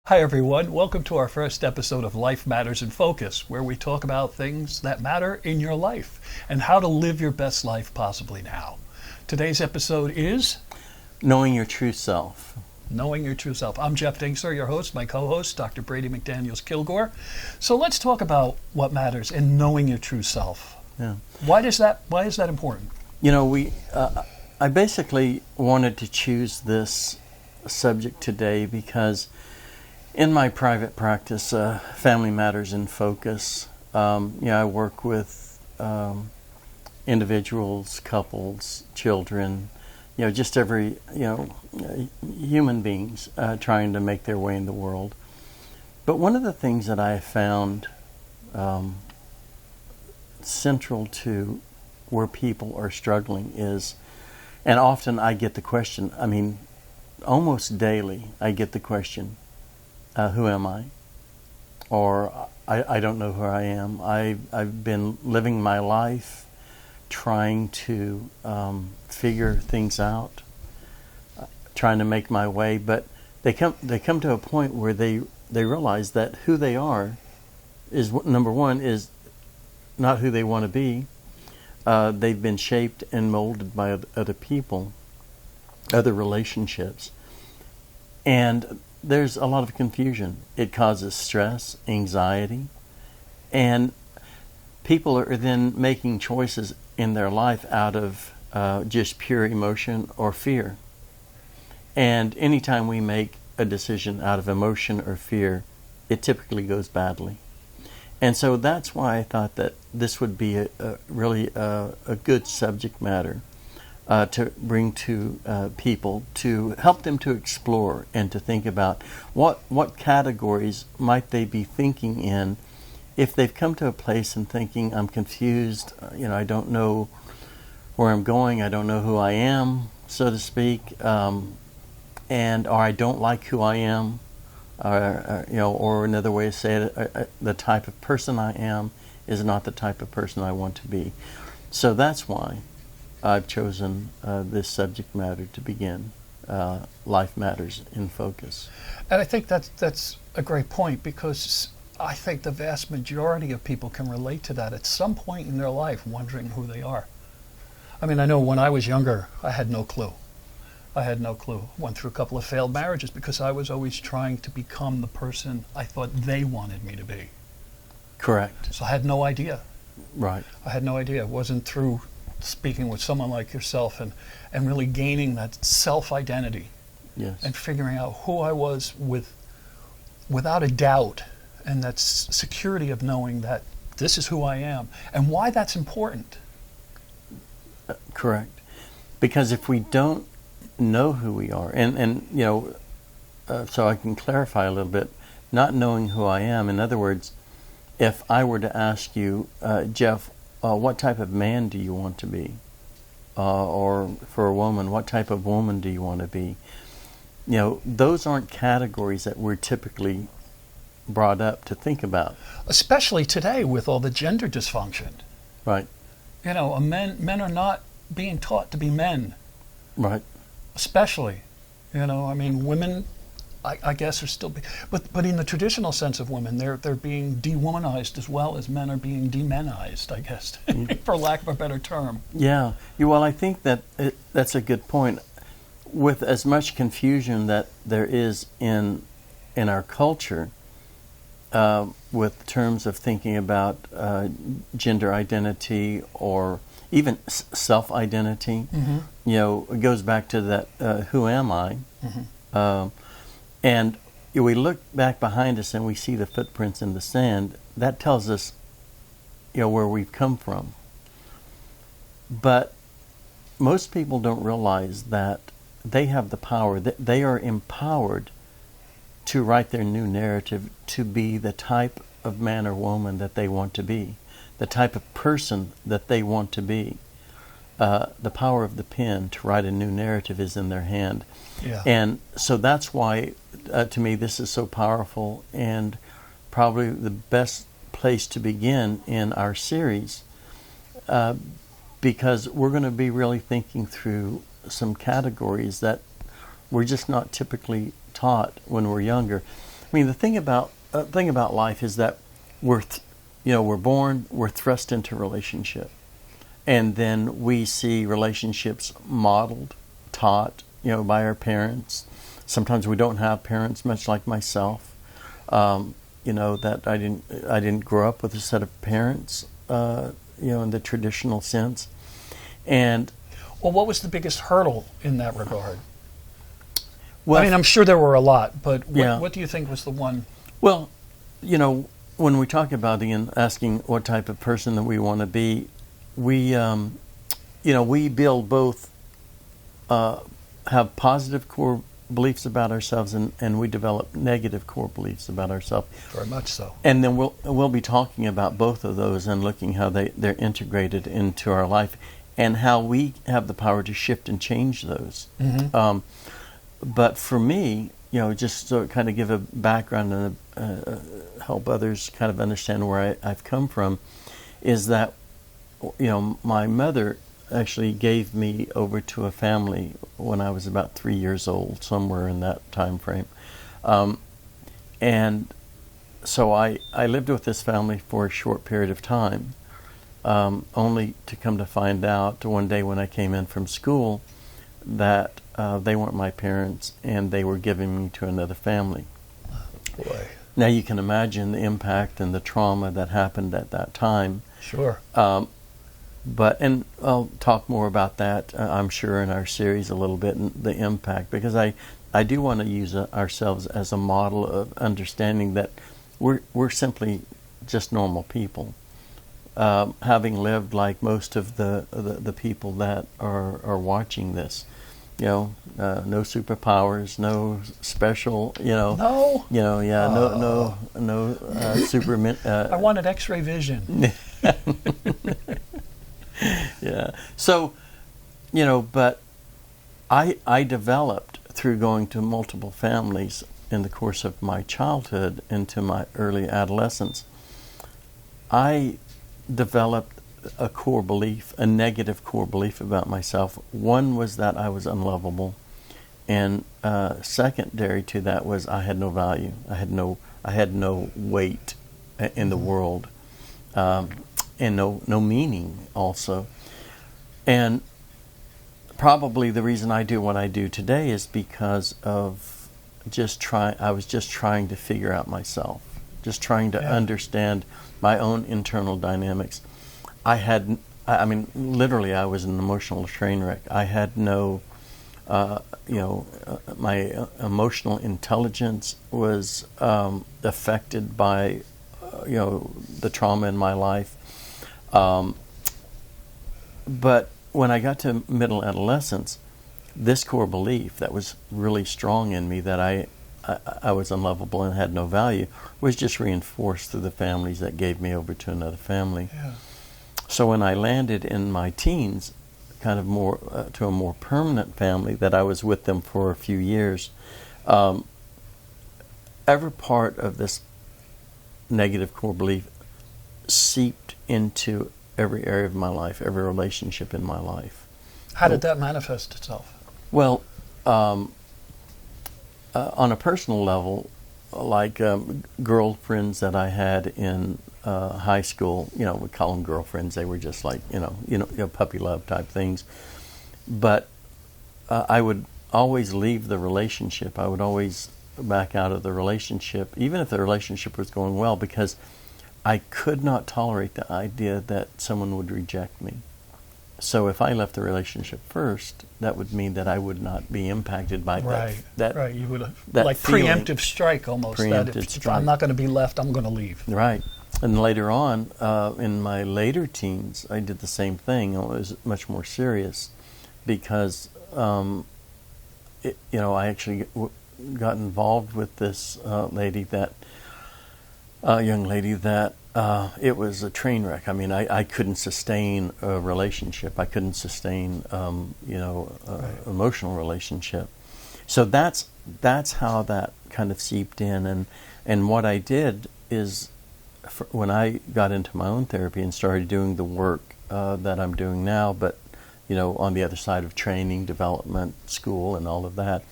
Hi everyone, welcome to our first episode of Life Matters in Focus, where we talk about things that matter in your life and how to live your best life possibly now. Today's episode is Knowing Your True Self. Knowing Your True Self. I'm Jeff Dingsor, your host, my co-host, Dr. Brady McDaniels-Kilgore. So let's talk about what matters in knowing your true self. Yeah. Why is that important? You know, I basically wanted to choose this subject today because in my private practice, Family Matters in Focus, I work with individuals, couples, children, just every, human beings trying to make their way in the world. But one of the things that I found central to where people are struggling is, and often I get the question, almost daily I get the question, who am I? Or I don't know who I am. I've been living my life trying to figure things out, trying to make my way, but they come to a point where they realize that who they are is, number one, is not who they want to be. They've been shaped and molded by other people, other relationships, and there's a lot of confusion. It causes stress, anxiety, and people are then making choices in their life out of just pure emotion or fear. And anytime we make a decision out of emotion or fear, it typically goes badly. And so that's why I thought that this would be really a good subject matter to bring to people, to help them to explore and to think about what categories might they be thinking in if they've come to a place and thinking, I'm confused, I don't know where I'm going, I don't know who I am, so to speak, or I don't like who I am, or another way to say it, the type of person I am is not the type of person I want to be. So that's why I've chosen this subject matter to begin. Life Matters in Focus. And I think that's a great point, because I think the vast majority of people can relate to that at some point in their life, wondering who they are. I know when I was younger, I had no clue. Went through a couple of failed marriages because I was always trying to become the person I thought they wanted me to be. Correct. So I had no idea. Right. I had no idea. It wasn't through speaking with someone like yourself and really gaining that self-identity. Yes. And figuring out who I was without a doubt, and that security of knowing that this is who I am and why that's important. Correct. Because if we don't know who we are, so I can clarify a little bit, not knowing who I am, in other words, if I were to ask you, Jeff, what type of man do you want to be? Or for a woman, what type of woman do you want to be? Those aren't categories that we're typically brought up to think about. Especially today with all the gender dysfunction. Right. Men are not being taught to be men. Right. Especially. Women, I guess, are still, but in the traditional sense of women, they're being de-womanized as well as men are being demenized, I guess, for lack of a better term. Yeah. Well, I think that's a good point. With as much confusion that there is in our culture, with terms of thinking about gender identity or even self-identity, it goes back to that, who am I? Mm-hmm. And we look back behind us and we see the footprints in the sand. That tells us, where we've come from. But most people don't realize that they have the power, that they are empowered to write their new narrative, to be the type of man or woman that they want to be, the type of person that they want to be. The power of the pen to write a new narrative is in their hand. Yeah. And so that's why, to me, this is so powerful, and probably the best place to begin in our series, because we're going to be really thinking through some categories that we're just not typically taught when we're younger. mean, the thing about life is that we're born, we're thrust into relationship, and then we see relationships modeled, taught, by our parents. Sometimes we don't have parents, much like myself. That I didn't grow up with a set of parents, in the traditional sense. And well, what was the biggest hurdle in that regard? Well, I mean, I'm sure there were a lot, but Yeah. what do you think was the one? Well, when we talk about asking what type of person that we want to be, we build both, have positive core beliefs about ourselves, and we develop negative core beliefs about ourselves. Very much so. And then we'll be talking about both of those and looking how they're integrated into our life and how we have the power to shift and change those. Mm-hmm. But for me, just to kind of give a background and help others kind of understand where I've come from, is that, my mother actually gave me over to a family when I was about 3 years old, somewhere in that time frame. And so I lived with this family for a short period of time, only to come to find out one day when I came in from school that they weren't my parents and they were giving me to another family. Boy. Now you can imagine the impact and the trauma that happened at that time. Sure. And I'll talk more about that, I'm sure, in our series a little bit, and the impact, because I do want to use ourselves as a model of understanding that we're simply just normal people, having lived like most of the people that are watching this. No superpowers, no special, No. no Superman. I wanted X-ray vision. Yeah. So, but I developed through going to multiple families in the course of my childhood into my early adolescence. I developed a core belief, a negative core belief about myself. One was that I was unlovable, and secondary to that was I had no value. I had no weight in the world. And no meaning also. And probably the reason I do what I do today is because of I was just trying to figure out myself, just trying to understand my own internal dynamics. Literally I was an emotional train wreck. I had no, my emotional intelligence was affected by, the trauma in my life. But when I got to middle adolescence, this core belief that was really strong in me, that I was unlovable and had no value, was just reinforced through the families that gave me over to another family. Yeah. So when I landed in my teens, kind of more to a more permanent family, that I was with them for a few years, every part of this negative core belief seeped into every area of my life, every relationship in my life. How did that manifest itself? Well, on a personal level, like girlfriends that I had in high school, we call them girlfriends. They were just like, puppy love type things. But I would always leave the relationship. I would always back out of the relationship, even if the relationship was going well, because I could not tolerate the idea that someone would reject me. So if I left the relationship first, that would mean that I would not be impacted by that. Right. You would have, that like feeling, preemptive strike almost. If I'm not going to be left, I'm going to leave. Right. And later on, in my later teens, I did the same thing. It was much more serious because, I actually got involved with this young lady that it was a train wreck. I mean, I couldn't sustain a relationship. I couldn't sustain, emotional relationship. So that's how that kind of seeped in. And what I did is, when I got into my own therapy and started doing the work that I'm doing now, but on the other side of training, development, school, and all of that,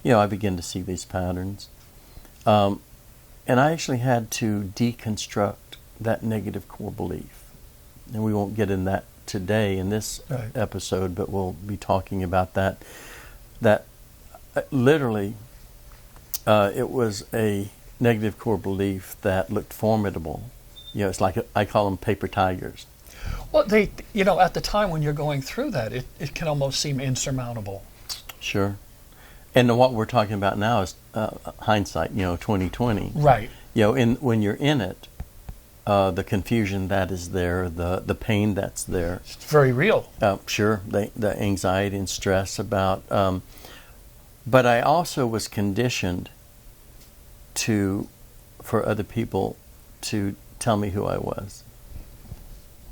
I began to see these patterns. And I actually had to deconstruct that negative core belief. And we won't get in that today in this Right. episode, but we'll be talking about that. That literally, it was a negative core belief that looked formidable. You know, it's like I call them paper tigers. Well, they, you know, at the time when you're going through that, it can almost seem insurmountable. Sure. And what we're talking about now is hindsight, 2020. Right. When you're in it, the confusion that is there, the pain that's there. It's very real. Sure, the anxiety and stress about. But I also was conditioned for other people to tell me who I was.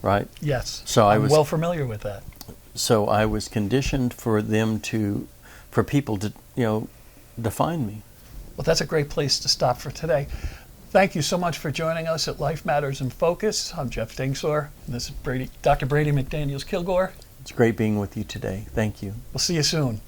Right? Yes. So I'm well familiar with that. So I was conditioned for people to, define me. Well, that's a great place to stop for today. Thank you so much for joining us at Life Matters in Focus. I'm Jeff Dingsor, and this is Dr. Brady McDaniels-Kilgore. It's great being with you today. Thank you. We'll see you soon.